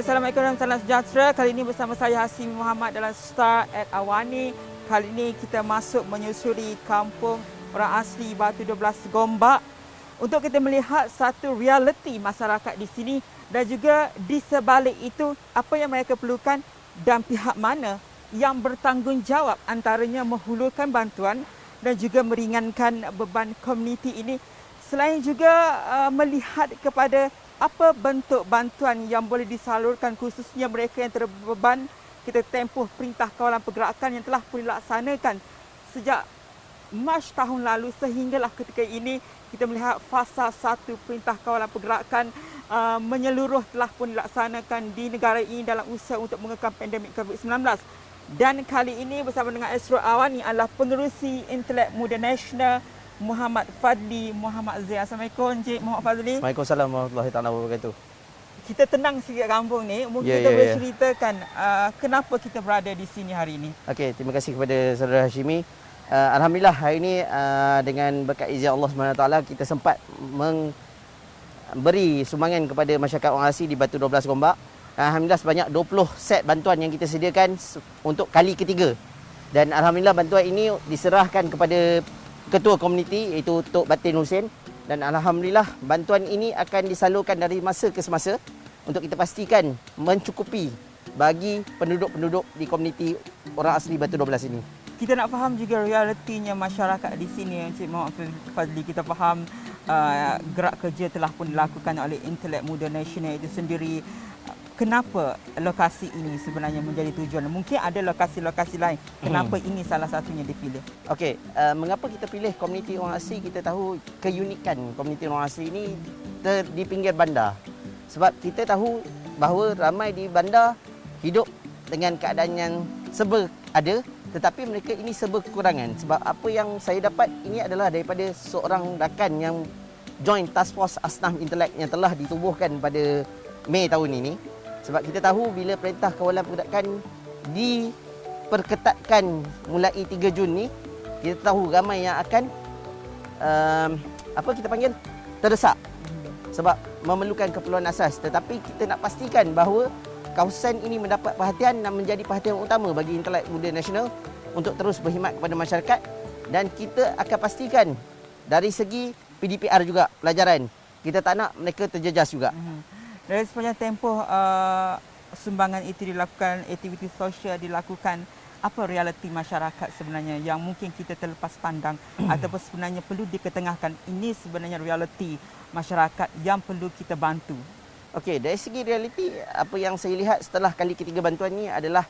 Assalamualaikum dan salam sejahtera. Kali ini bersama saya Hasimi Muhammad dalam Star at Awani. Kali ini kita masuk menyusuri kampung orang asli Batu 12 Gombak untuk kita melihat satu realiti masyarakat di sini dan juga di sebalik itu apa yang mereka perlukan dan pihak mana yang bertanggungjawab antaranya menghulurkan bantuan dan juga meringankan beban komuniti ini. Selain juga melihat kepada apa bentuk bantuan yang boleh disalurkan khususnya mereka yang terbeban, kita tempuh perintah kawalan pergerakan yang telah pun dilaksanakan sejak Mac tahun lalu sehinggalah ketika ini kita melihat fasa 1 perintah kawalan pergerakan menyeluruh telah pun dilaksanakan di negara ini dalam usaha untuk mengekang pandemik COVID-19. Dan kali ini bersama dengan Astro Awani adalah pengerusi Intelek Muda Nasional Muhammad Fadli Muhammad Zain. Assalamualaikum Encik Muhammad Fadli. Waalaikumsalam warahmatullahi wabarakatuh. Kita tenang sikit kampung ni. Mungkin kita boleh ceritakan kenapa kita berada di sini hari ini. Okey, terima kasih kepada saudara Hashimi. Alhamdulillah hari ini dengan berkat izin Allah SWT kita sempat memberi sumbangan kepada masyarakat orang asli di Batu 12 Gombak. Alhamdulillah sebanyak 20 set bantuan yang kita sediakan untuk kali ketiga. Dan alhamdulillah bantuan ini diserahkan kepada Ketua Komuniti iaitu Tok Batin Hussein, dan alhamdulillah bantuan ini akan disalurkan dari masa ke semasa untuk kita pastikan mencukupi bagi penduduk-penduduk di komuniti orang asli Batu 12 ini. Kita nak faham juga realitinya masyarakat di sini Encik Muhammad Fadli. Kita faham gerak kerja telah pun dilakukan oleh Intelek Muda Nasional itu sendiri. Kenapa lokasi ini sebenarnya menjadi tujuan? Mungkin ada lokasi-lokasi lain. Kenapa ini salah satunya dipilih? Okey, mengapa kita pilih komuniti orang asli? Kita tahu keunikan komuniti orang asli ini di pinggir bandar. Sebab kita tahu bahawa ramai di bandar hidup dengan keadaan yang serba ada, tetapi mereka ini serba kekurangan. Sebab apa yang saya dapat ini adalah daripada seorang rakan yang join Task Force Asnaf Intelek yang telah ditubuhkan pada Mei tahun ini. Sebab kita tahu bila perintah kawalan pergerakan diperketatkan mulai 3 Jun ni, kita tahu ramai yang akan terdesak sebab memerlukan keperluan asas. Tetapi kita nak pastikan bahawa kawasan ini mendapat perhatian dan menjadi perhatian utama bagi Intelek Muda Nasional untuk terus berkhidmat kepada masyarakat, dan kita akan pastikan dari segi PDPR juga pelajaran. Kita tak nak mereka terjejas juga. Dari sepanjang tempoh sumbangan itu dilakukan, aktiviti sosial dilakukan, apa realiti masyarakat sebenarnya yang mungkin kita terlepas pandang ataupun sebenarnya perlu diketengahkan? Ini sebenarnya realiti masyarakat yang perlu kita bantu. Okey, dari segi realiti, apa yang saya lihat setelah kali ketiga bantuan ni adalah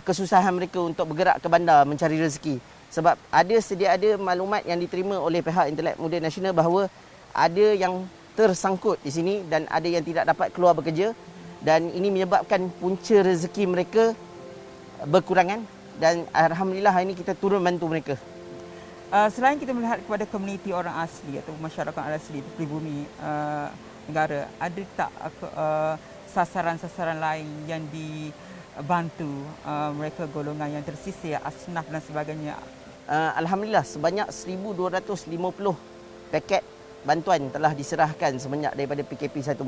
kesusahan mereka untuk bergerak ke bandar mencari rezeki. Sebab sedia ada maklumat yang diterima oleh pihak Intelek Muda Nasional bahawa ada yang tersangkut di sini dan ada yang tidak dapat keluar bekerja, dan ini menyebabkan punca rezeki mereka berkurangan, dan alhamdulillah hari ini kita turun bantu mereka. Selain kita melihat kepada komuniti orang asli atau masyarakat asli di pribumi negara, ada tak sasaran-sasaran lain yang dibantu mereka golongan yang tersisih, asnaf dan sebagainya? Alhamdulillah sebanyak 1,250 paket bantuan telah diserahkan semenjak daripada PKP 1.0,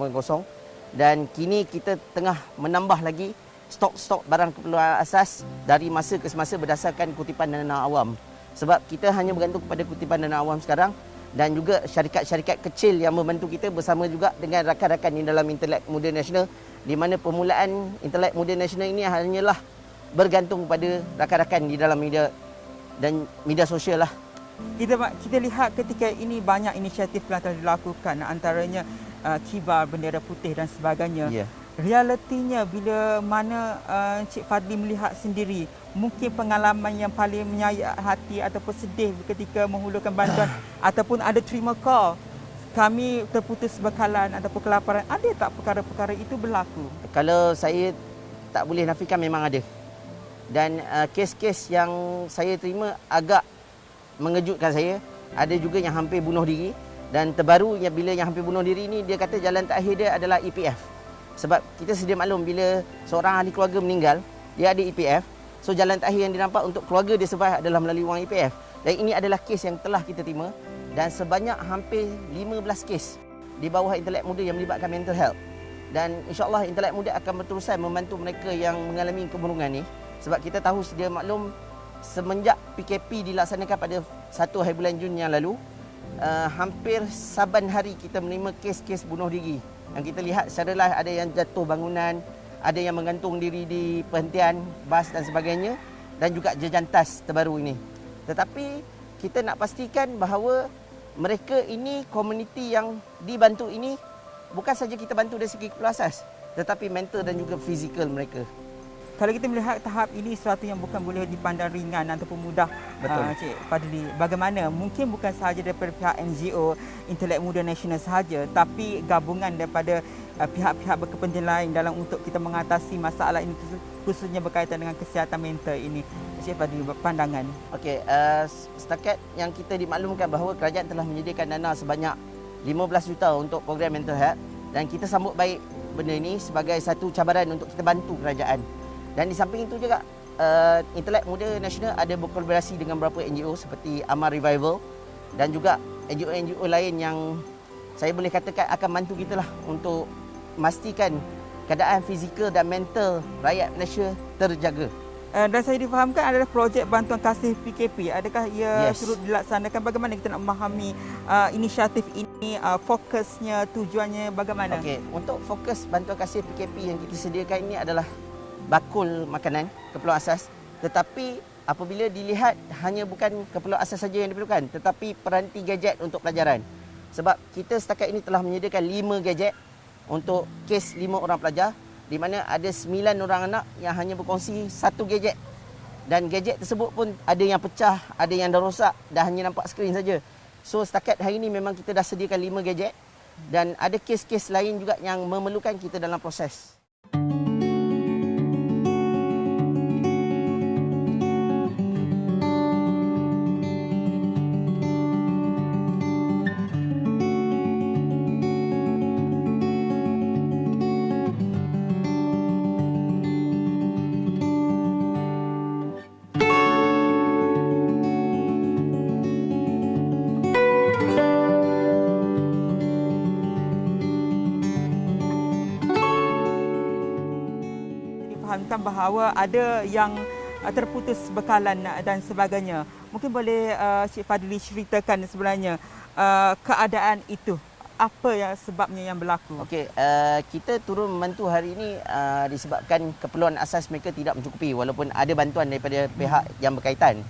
dan kini kita tengah menambah lagi stok-stok barang keperluan asas dari masa ke semasa berdasarkan kutipan dana awam. Sebab kita hanya bergantung kepada kutipan dana awam sekarang, dan juga syarikat-syarikat kecil yang membantu kita bersama juga dengan rakan-rakan di dalam Intelek Muda Nasional, di mana permulaan Intelek Muda Nasional ini hanyalah bergantung kepada rakan-rakan di dalam media dan media sosial lah. Kita lihat ketika ini banyak inisiatif yang telah dilakukan, antaranya kibar bendera putih dan sebagainya. Realitinya bila mana Encik Fadli melihat sendiri, mungkin pengalaman yang paling menyayat hati ataupun sedih ketika menghulurkan bantuan ataupun ada terima call, kami terputus bekalan ataupun kelaparan, ada tak perkara-perkara itu berlaku? Kalau saya tak boleh nafikan memang ada. Dan kes-kes yang saya terima agak mengejutkan saya. Ada juga yang hampir bunuh diri, dan terbaru bila yang hampir bunuh diri ini dia kata jalan terakhir dia adalah EPF. Sebab kita sedia maklum bila seorang ahli keluarga meninggal, dia ada EPF. So jalan terakhir yang dia nampak untuk keluarga dia survive adalah melalui wang EPF. Dan ini adalah kes yang telah kita terima, dan sebanyak hampir 15 kes di bawah Intelek Muda yang melibatkan mental health. Dan insya-Allah Intelek Muda akan berterusan membantu mereka yang mengalami kemurungan ni. Sebab kita tahu sedia maklum semenjak PKP dilaksanakan pada 1 hari bulan Jun yang lalu, hampir saban hari kita menerima kes-kes bunuh diri. Yang kita lihat secara live ada yang jatuh bangunan, ada yang menggantung diri di perhentian bas dan sebagainya, dan juga jejantas terbaru ini. Tetapi kita nak pastikan bahawa mereka ini, komuniti yang dibantu ini, bukan saja kita bantu dari segi kepala asas, tetapi mental dan juga fizikal mereka. Kalau kita melihat tahap ini sesuatu yang bukan boleh dipandang ringan ataupun mudah, Cik Fadli. Bagaimana? Mungkin bukan sahaja daripada pihak NGO Intelek Muda Nasional sahaja, tapi gabungan daripada pihak-pihak berkepentingan lain dalam untuk kita mengatasi masalah ini, khususnya berkaitan dengan kesihatan mental ini. Cik Fadli, pandangan. Okey, setakat yang kita dimaklumkan bahawa kerajaan telah menyediakan dana sebanyak 15 juta untuk program mental health, dan kita sambut baik benda ini sebagai satu cabaran untuk kita bantu kerajaan. Dan di samping itu juga Intelek Muda Nasional ada berkolaborasi dengan beberapa NGO seperti Amal Revival dan juga NGO-NGO lain yang saya boleh katakan akan bantu kita lah untuk memastikan keadaan fizikal dan mental rakyat Malaysia terjaga. Dan saya difahamkan adalah projek bantuan kasih PKP. Adakah ia turut dilaksanakan? Bagaimana kita nak memahami inisiatif ini, fokusnya, tujuannya bagaimana? Okey, untuk fokus bantuan kasih PKP yang kita sediakan ini adalah bakul makanan, keperluan asas. Tetapi apabila dilihat, hanya bukan keperluan asas saja yang diperlukan, tetapi peranti gadget untuk pelajaran. Sebab kita setakat ini telah menyediakan 5 gadget untuk kes 5 orang pelajar, di mana ada 9 orang anak yang hanya berkongsi 1 gadget. Dan gadget tersebut pun ada yang pecah, ada yang dah rosak, dah hanya nampak skrin saja. So setakat hari ini memang kita dah sediakan 5 gadget, dan ada kes-kes lain juga yang memerlukan kita dalam proses. Fahamkan bahawa ada yang terputus bekalan dan sebagainya. Mungkin boleh Cik Fadli ceritakan sebenarnya keadaan itu. Apa yang sebabnya yang berlaku? Okey, kita turun membantu hari ini disebabkan keperluan asas mereka tidak mencukupi walaupun ada bantuan daripada pihak yang berkaitan.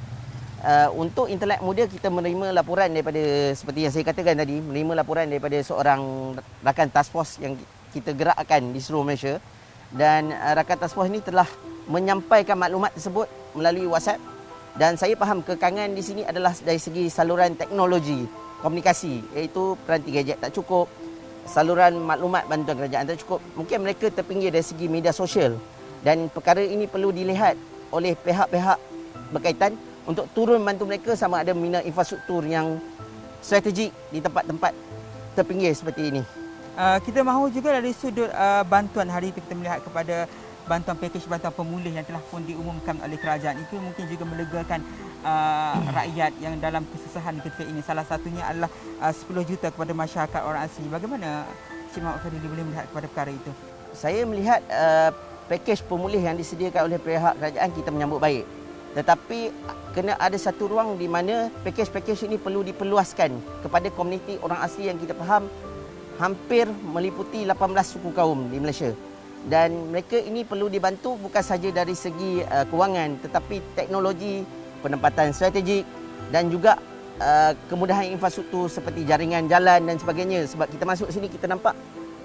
Untuk Intelek Muda, kita menerima laporan daripada, seperti yang saya katakan tadi, menerima laporan daripada seorang rakan task force yang kita gerakkan di seluruh Malaysia. Dan rakan task force ini telah menyampaikan maklumat tersebut melalui WhatsApp, dan saya faham kekangan di sini adalah dari segi saluran teknologi komunikasi, iaitu peranti gadget tak cukup, saluran maklumat bantuan kerajaan tak cukup. Mungkin mereka terpinggir dari segi media sosial, dan perkara ini perlu dilihat oleh pihak-pihak berkaitan untuk turun membantu mereka sama ada membina infrastruktur yang strategik di tempat-tempat terpinggir seperti ini. Kita mahu juga dari sudut bantuan hari ini kita melihat kepada bantuan pakej bantuan pemulih yang telah pun diumumkan oleh kerajaan. Itu mungkin juga melegakan rakyat yang dalam kesusahan ketika ini. Salah satunya adalah 10 juta kepada masyarakat orang asli. Bagaimana Cik Muhammad Fadli boleh melihat kepada perkara itu? Saya melihat pakej pemulih yang disediakan oleh pihak kerajaan kita menyambut baik. Tetapi kena ada satu ruang di mana pakej-pakej ini perlu diperluaskan kepada komuniti orang asli yang kita faham hampir meliputi 18 suku kaum di Malaysia. Dan mereka ini perlu dibantu bukan saja dari segi kewangan, tetapi teknologi, penempatan strategik dan juga kemudahan infrastruktur seperti jaringan jalan dan sebagainya. Sebab kita masuk sini kita nampak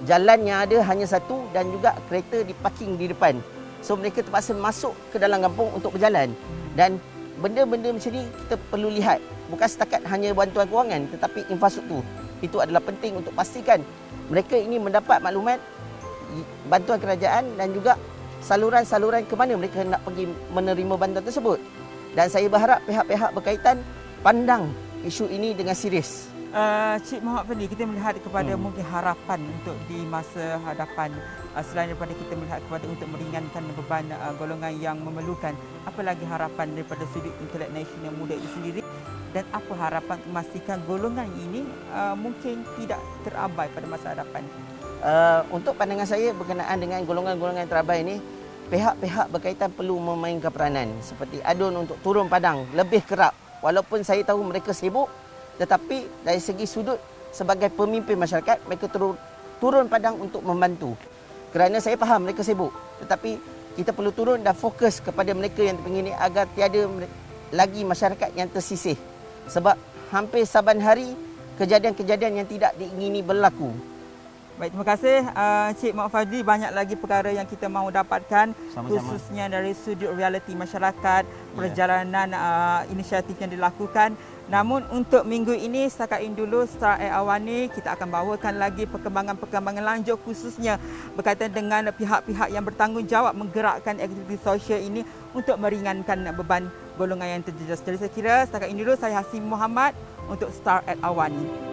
jalan yang ada hanya satu dan juga kereta diparking di depan. So mereka terpaksa masuk ke dalam kampung untuk berjalan. Dan benda-benda macam ni kita perlu lihat. Bukan setakat hanya bantuan kewangan tetapi infrastruktur. Itu adalah penting untuk pastikan mereka ini mendapat maklumat bantuan kerajaan dan juga saluran-saluran ke mana mereka nak pergi menerima bantuan tersebut. Dan saya berharap pihak-pihak berkaitan pandang isu ini dengan serius. Cik Muhammad Fadli, kita melihat kepada mungkin harapan untuk di masa hadapan, selain daripada kita melihat kepada untuk meringankan beban golongan yang memerlukan, apa lagi harapan daripada sudut Intelek Nasional Muda itu sendiri, dan apa harapan memastikan golongan ini mungkin tidak terabai pada masa hadapan? Untuk pandangan saya berkenaan dengan golongan-golongan terabai ini, pihak-pihak berkaitan perlu memainkan peranan seperti ADUN untuk turun padang lebih kerap. Walaupun saya tahu mereka sibuk, tetapi dari segi sudut sebagai pemimpin masyarakat, mereka turun padang untuk membantu. Kerana saya faham mereka sibuk, tetapi kita perlu turun dan fokus kepada mereka yang terpinggir ini agar tiada lagi masyarakat yang tersisih. Sebab hampir saban hari kejadian-kejadian yang tidak diingini berlaku. Baik, terima kasih Cik Mak Fadli. Banyak lagi perkara yang kita mahu dapatkan, Sama-sama. khususnya dari sudut realiti masyarakat, perjalanan inisiatif yang dilakukan. Namun untuk minggu ini setakat ini dulu Star Air Awani. Kita akan bawakan lagi perkembangan-perkembangan lanjut khususnya berkaitan dengan pihak-pihak yang bertanggungjawab menggerakkan aktiviti sosial ini untuk meringankan beban golongan yang terjejas. Jadi saya kira setakat ini dulu, saya Hasim Muhammad untuk Star Air Awani.